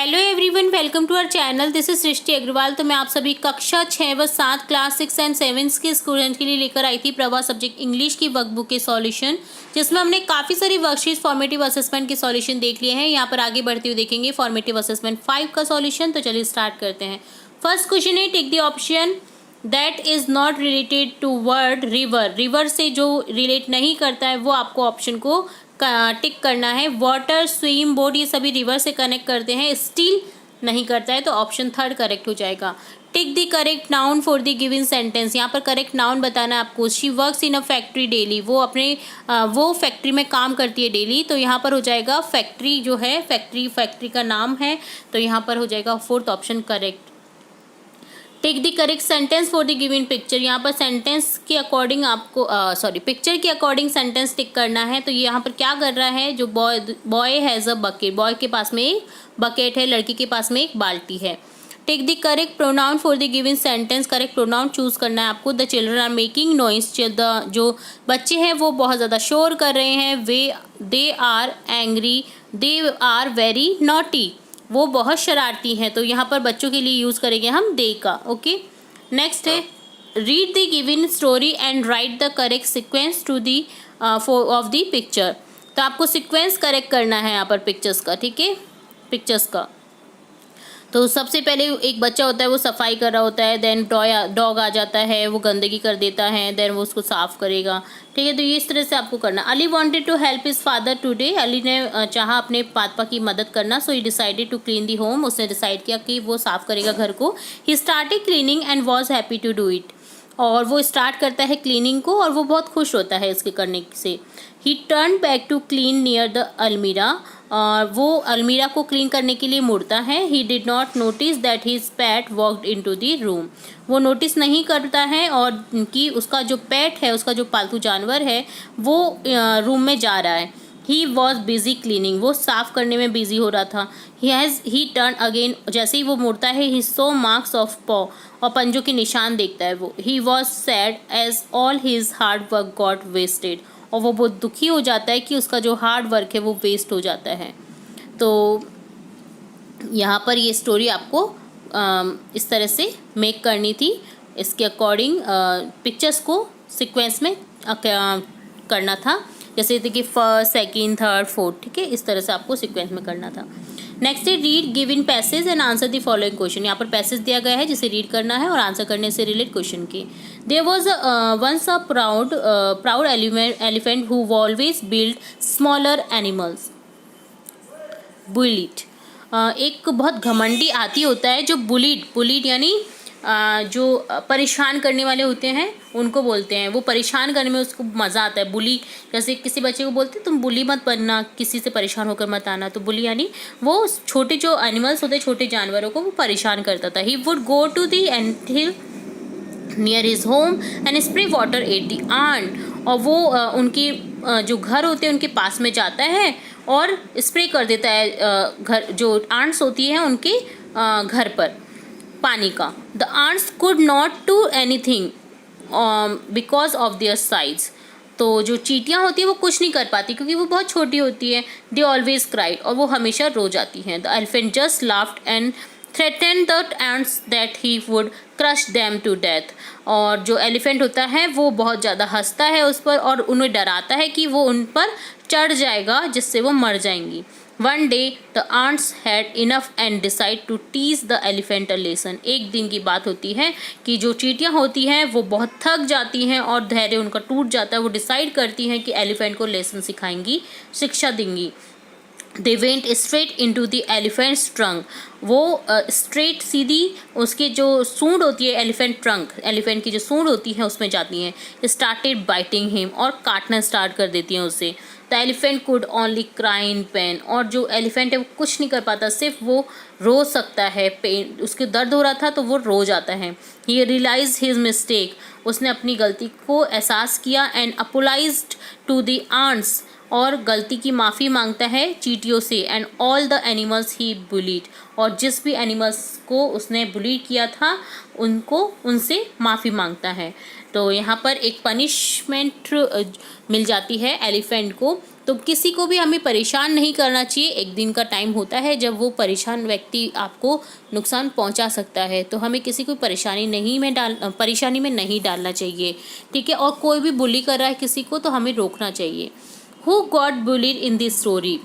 Hello everyone, welcome to our channel. This is Srishti Agarwal. तो मैं आप सभी कक्षा 6 व 7 क्लास 6 एंड 7 के स्टूडेंट के लिए लेकर आई थी प्रभा सब्जेक्ट इंग्लिश की वर्कबुक के सॉल्यूशन, जिसमें हमने काफ़ी सारी वर्कशीट फॉर्मेटिव असेसमेंट के सॉल्यूशन देख लिए हैं। यहाँ पर आगे बढ़ते हुए देखेंगे फॉर्मेटिव असेसमेंट 5 का सॉल्यूशन। तो चलिए स्टार्ट करते हैं। फर्स्ट क्वेश्चन है, take the option that is not related to word river. River से जो रिलेट नहीं करता है वो आपको ऑप्शन को टिक करना है। वाटर, स्विम, बोट, ये सभी रिवर से कनेक्ट करते हैं, स्टिल नहीं करता है, तो ऑप्शन थर्ड करेक्ट हो जाएगा। Tick the correct noun for the given sentence. यहाँ पर करेक्ट नाउन बताना है आपको। She works in a factory daily. वो फैक्ट्री में काम करती है डेली, तो यहाँ पर हो जाएगा फैक्ट्री जो है, फैक्ट्री का नाम है, तो यहाँ पर हो जाएगा fourth option correct. Take the correct sentence for the given picture. यहाँ पर सेंटेंस के अकॉर्डिंग आपको पिक्चर के अकॉर्डिंग सेंटेंस टिक करना है। तो यहाँ पर क्या कर रहा है, जो boy has a bucket, boy के पास में एक बकेट है, लड़की के पास में एक बाल्टी है। Take the correct pronoun for the given sentence. Correct pronoun choose करना है आपको। The children are making noise. जो बच्चे हैं वो बहुत ज़्यादा शोर कर रहे हैं। They are angry. They are very naughty. वो बहुत शरारती हैं, तो यहाँ पर बच्चों के लिए यूज़ करेंगे हम दे का। ओके, नेक्स्ट है, read the given story and write the correct sequence to the of the picture. तो आपको सिक्वेंस करेक्ट करना है यहाँ पर पिक्चर्स का, ठीक है, पिक्चर्स का। तो सबसे पहले एक बच्चा होता है, वो सफाई कर रहा होता है, देन डॉग आ जाता है, वो गंदगी कर देता है, देन वो उसको साफ करेगा, ठीक है। तो ये इस तरह से आपको करना। Ali wanted to help his father today. Ali ने चाहा अपने पापा की मदद करना, so he decided to clean the home. उसने डिसाइड किया कि वो साफ करेगा घर को। He started cleaning and was happy to do it. और वो स्टार्ट करता है क्लीनिंग को और वो बहुत खुश होता है इसके करने से। He turn back to clean near the almirah. और वो अलमीरा को क्लीन करने के लिए मुड़ता है। He did not notice that his PAT walked into the room. वो नोटिस नहीं करता है और कि उसका जो पैट है, उसका जो पालतू जानवर है, वो रूम में जा रहा है। He was busy cleaning. वो साफ करने में बिजी हो रहा था। ही टर्न अगेन। जैसे ही वो मुड़ता है, ही सो मार्क्स ऑफ पॉ। और पंजों के निशान देखता है वो। He was sad as all his hard work got wasted. और वो बहुत दुखी हो जाता है कि उसका जो हार्ड वर्क है वो वेस्ट हो जाता है। तो यहाँ पर ये स्टोरी आपको इस तरह से मेक करनी थी। इसके अकॉर्डिंग पिक्चर्स को सीक्वेंस में करना था, जैसे कि फर्स्ट, सेकंड, थर्ड, फोर्थ, ठीक है, इस तरह से आपको सीक्वेंस में करना था। नेक्स्ट है, read given passage and answer the following question. यहाँ पर पैसेज दिया गया है जिसे रीड करना है और आंसर करने से रिलेट क्वेश्चन के। There was once a proud elephant who always build smaller animals. Bullied. एक बहुत घमंडी हाथी होता है जो बुलिट यानी जो परेशान करने वाले होते हैं उनको बोलते हैं। वो परेशान करने में उसको मज़ा आता है। बुली, जैसे किसी बच्चे को बोलते हैं तुम बुली मत बनना, किसी से परेशान होकर मत आना। तो बुली यानी वो छोटे जो एनिमल्स होते हैं, छोटे जानवरों को वो परेशान करता था। He would go to the anthill near his home and spray water at the ant. और वो उनके जो घर होते हैं उनके पास में जाता है और स्प्रे कर देता है घर जो आंट्स होती हैं उनके घर पर पानी का। The ants could not do anything because of their size. तो जो चींटियाँ होती हैं वो कुछ नहीं कर पाती क्योंकि वो बहुत छोटी होती है। They always cried. और वो हमेशा रो जाती हैं। The elephant just laughed and threatened the ants that he would crush them to death। और जो एलिफेंट होता है वो बहुत ज़्यादा हंसता है उस पर और उन्हें डराता है कि वो उन पर चढ़ जाएगा जिससे वो मर जाएंगी। One day the ants had enough and decide to tease the elephant a lesson। एक दिन की बात होती है कि जो चींटियाँ होती हैं वो बहुत थक जाती हैं और धैर्य उनका टूट जाता है। वो डिसाइड करती हैं कि एलिफेंट को लेसन सिखाएंगी, शिक्षा देंगी। They went straight into the elephant's trunk। वो स्ट्रेट सीधी उसकी जो सूंड होती है, एलिफेंट ट्रंक, एलिफेंट की जो सूंड होती है उसमें जाती हैं। Started biting him. और काटना स्टार्ट कर देती हैं उसे। The elephant could only cry in pen. और जो एलिफेंट है वो कुछ नहीं कर पाता, सिर्फ वो रो सकता है। पेन, उसके दर्द हो रहा था तो वो रो जाता है। ही रियलाइज हिज मिस्टेक। उसने अपनी गलती को एहसास किया एंड अपोलाइज्ड टू द आंट्स। और गलती की माफ़ी मांगता है चींटियों से। And all the animals he bullied. और जिस भी एनिमल्स को उसने बुली किया था उनसे माफ़ी मांगता है। तो यहाँ पर एक पनिशमेंट मिल जाती है एलिफेंट को तो किसी को भी हमें परेशान नहीं करना चाहिए। एक दिन का टाइम होता है जब वो परेशान व्यक्ति आपको नुकसान पहुंचा सकता है, तो हमें किसी को परेशानी में नहीं डालना चाहिए, ठीक है। और कोई भी बुली कर रहा है किसी को तो हमें रोकना चाहिए। Who got bullied in this story?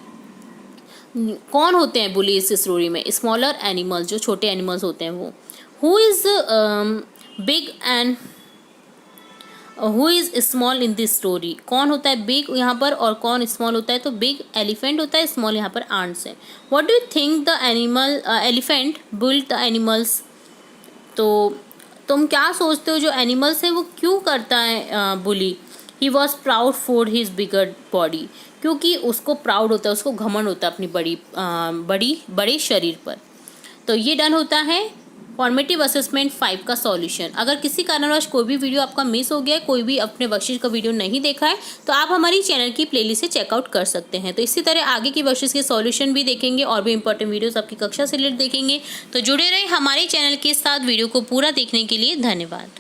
कौन होते हैं बुली इस स्टोरी में? स्मॉलर एनिमल्स, जो छोटे एनिमल्स होते हैं वो। Who is big and who is small in this story? कौन होता है बिग यहाँ पर और कौन स्मॉल होता है? तो बिग एलिफेंट होता है, स्मॉल यहाँ पर आंट्स है। What do you think the elephant built the animals? तो तुम क्या सोचते हो जो एनिमल्स है वो क्यों करता है bully? He was proud for his bigger body, क्योंकि उसको प्राउड होता है, उसको घमंड होता है अपनी बड़े शरीर पर। तो ये डन होता है फॉर्मेटिव असेसमेंट 5 का सॉल्यूशन। अगर किसी कारणवश कोई भी वीडियो आपका मिस हो गया है, कोई भी अपने वर्कशीट का वीडियो नहीं देखा है, तो आप हमारी चैनल की प्लेलिस्ट से चेकआउट कर सकते हैं। तो इसी तरह आगे की वर्कशीट के सॉल्यूशन भी देखेंगे और भी इंपॉर्टेंट वीडियोस आपकी कक्षा से रिलेटेड देखेंगे। तो जुड़े रहे हमारे चैनल के साथ। वीडियो को पूरा देखने के लिए धन्यवाद।